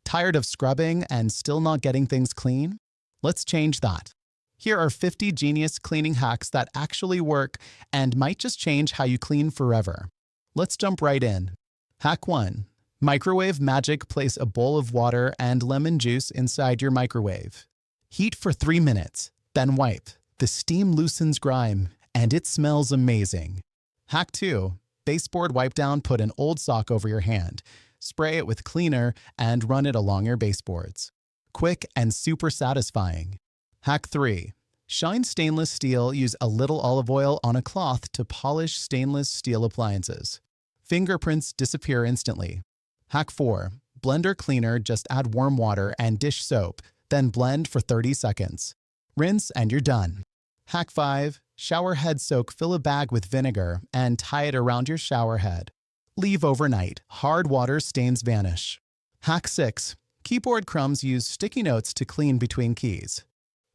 Tired of scrubbing and still not getting things clean? Let's change that. Here are 50 genius cleaning hacks that actually work and might just change how you clean forever. Let's jump right in. Hack 1. Microwave magic. Place a bowl of water and lemon juice inside your microwave. Heat for 3 minutes, then wipe. The steam loosens grime, and it smells amazing. Hack 2. Baseboard wipe down. Put an old sock over your hand. Spray it with cleaner and run it along your baseboards. Quick and super satisfying. Hack 3. Shine stainless steel. Use a little olive oil on a cloth to polish stainless steel appliances. Fingerprints disappear instantly. Hack 4. Blender cleaner. Just add warm water and dish soap, then blend for 30 seconds. Rinse and you're done. Hack 5. Shower head soak. Fill a bag with vinegar and tie it around your shower head. Leave overnight. Hard water stains vanish. Hack 6. Keyboard crumbs. Use sticky notes to clean between keys.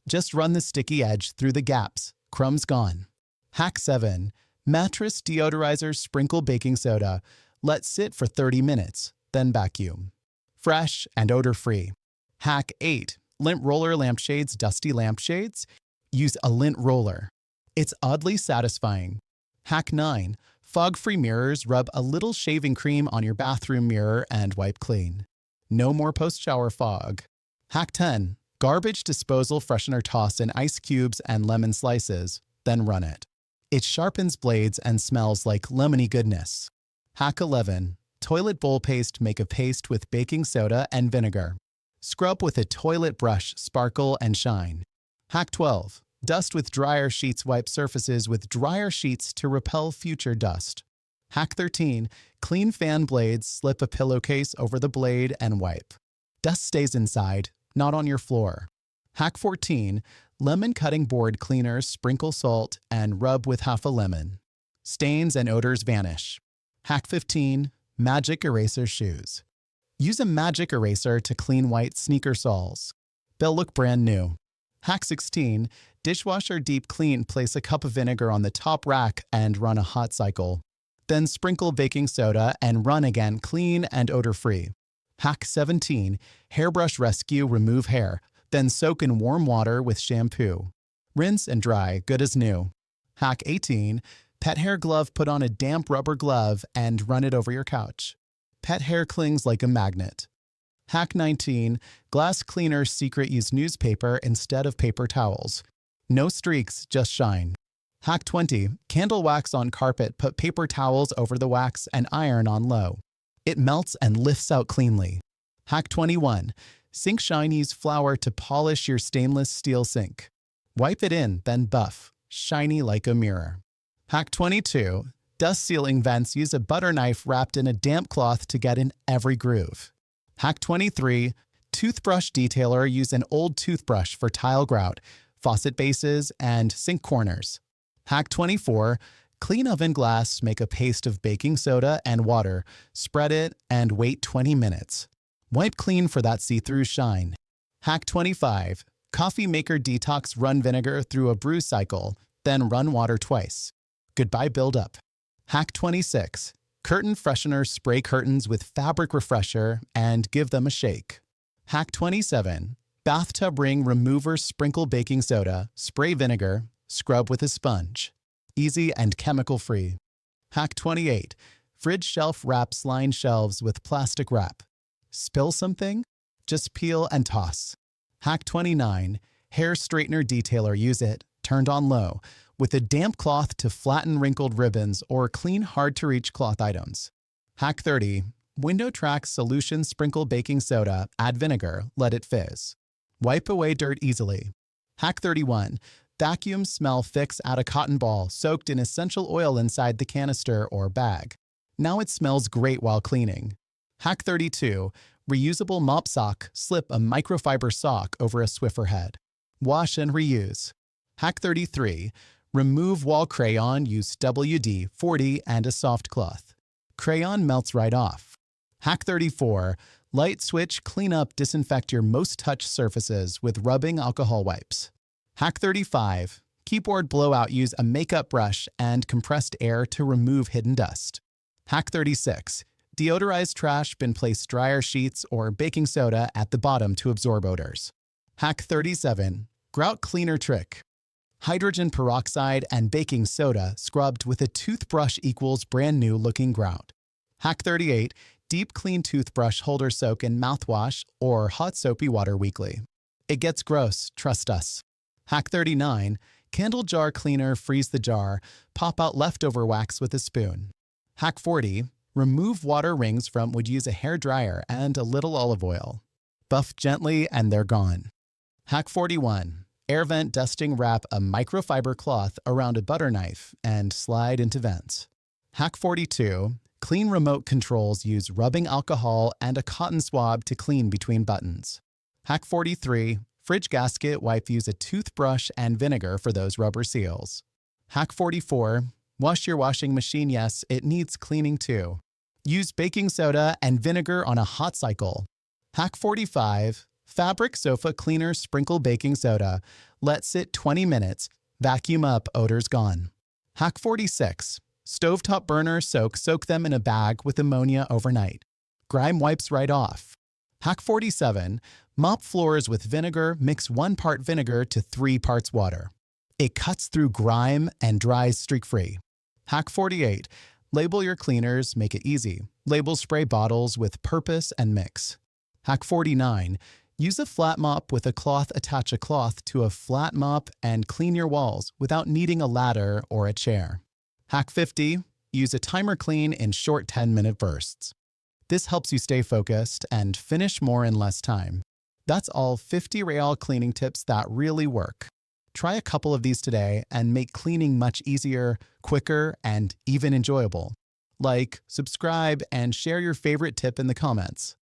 Just run the sticky edge through the gaps. Crumbs gone. Hack 7. Mattress deodorizer. Sprinkle baking soda. Let sit for 30 minutes, then vacuum. Fresh and odor-free. Hack 8. Lint roller lampshades. Dusty lampshades? Use a lint roller. It's oddly satisfying. Hack 9. Fog-free mirrors. Rub a little shaving cream on your bathroom mirror and wipe clean. No more post-shower fog. Hack 10. Garbage disposal freshener. Toss in ice cubes and lemon slices, then run it. It sharpens blades and smells like lemony goodness. Hack 11. Toilet bowl paste. Make a paste with baking soda and vinegar. Scrub with a toilet brush. Sparkle and shine. Hack 12. Dust with dryer sheets. Wipe surfaces with dryer sheets to repel future dust. Hack 13. Clean fan blades. Slip a pillowcase over the blade and wipe. Dust stays inside, not on your floor. Hack 14. Lemon cutting board cleaner. Sprinkle salt and rub with half a lemon. Stains and odors vanish. Hack 15. Magic eraser shoes. Use a magic eraser to clean white sneaker soles. They'll look brand new. Hack 16. Dishwasher deep clean. Place a cup of vinegar on the top rack and run a hot cycle. Then sprinkle baking soda and run again, clean and odor-free. Hack 17. Hairbrush rescue. Remove hair. Then soak in warm water with shampoo. Rinse and dry, good as new. Hack 18. Pet hair glove. Put on a damp rubber glove and run it over your couch. Pet hair clings like a magnet. Hack 19. Glass cleaner secret. Use newspaper instead of paper towels. No streaks, just shine. Hack 20. Candle wax on carpet. Put paper towels over the wax and iron on low. It melts and lifts out cleanly. Hack 21. Sink shine. Use flour to polish your stainless steel sink. Wipe it in, then buff. Shiny like a mirror. Hack 22. Dust sealing vents. Use a butter knife wrapped in a damp cloth to get in every groove. Hack 23. Toothbrush detailer. Use an old toothbrush for tile grout, faucet bases, and sink corners. Hack 24. Clean oven glass. Make a paste of baking soda and water. Spread it and wait 20 minutes. Wipe clean for that see-through shine. Hack 25. Coffee maker detox. Run vinegar through a brew cycle, then run water twice. Goodbye buildup. Hack 26. Curtain freshener. Spray curtains with fabric refresher and give them a shake. Hack 27. Bathtub ring remover. Sprinkle baking soda, spray vinegar, scrub with a sponge. Easy and chemical-free. Hack 28. Fridge shelf wraps. Line shelves with plastic wrap. Spill something? Just peel and toss. Hack 29. Hair straightener detailer. Use it, turned on low, with a damp cloth to flatten wrinkled ribbons or clean hard-to-reach cloth items. Hack 30. Window track solution. Sprinkle baking soda, add vinegar, let it fizz. Wipe away dirt easily. Hack 31. Vacuum smell fix. Add a cotton ball soaked in essential oil inside the canister or bag. Now it smells great while cleaning. Hack 32. Reusable mop sock. Slip a microfiber sock over a Swiffer head. Wash and reuse. Hack 33. Remove wall crayon. Use WD-40 and a soft cloth. Crayon melts right off. Hack 34. Light switch. Clean up, disinfect your most touched surfaces with rubbing alcohol wipes. Hack 35. Keyboard blowout. Use a makeup brush and compressed air to remove hidden dust. Hack 36. Deodorized trash bin place dryer sheets or baking soda at the bottom to absorb odors. Hack 37. Grout cleaner trick. Hydrogen peroxide and baking soda scrubbed with a toothbrush equals brand new looking grout. Hack 38. Deep clean toothbrush holder soak in mouthwash or hot soapy water weekly. It gets gross, trust us. Hack 39. Candle jar cleaner freeze the jar, pop out leftover wax with a spoon. Hack 40. Remove water rings from would use a hair dryer and a little olive oil. Buff gently and they're gone. Hack 41. Air vent dusting wrap a microfiber cloth around a butter knife and slide into vents. Hack 42. Clean remote controls use rubbing alcohol and a cotton swab to clean between buttons. Hack 43. Fridge gasket wipe use a toothbrush and vinegar for those rubber seals. Hack 44. Wash your washing machine, yes, it needs cleaning too. Use baking soda and vinegar on a hot cycle. Hack 45. Fabric sofa cleaner sprinkle baking soda. Let sit 20 minutes. Vacuum up, odors gone. Hack 46. Stovetop burner soak them in a bag with ammonia overnight. Grime wipes right off. Hack 47. Mop floors with vinegar, mix 1 part vinegar to 3 parts water. It cuts through grime and dries streak-free. Hack 48. Label your cleaners, make it easy. Label spray bottles with purpose and mix. Hack 49. Use a flat mop with a cloth, attach a cloth to a flat mop and clean your walls without needing a ladder or a chair. Hack 50. Use a timer clean in short 10-minute bursts. This helps you stay focused and finish more in less time. That's all 50 Real cleaning tips that really work. Try a couple of these today and make cleaning much easier, quicker, and even enjoyable. Like, subscribe, and share your favorite tip in the comments.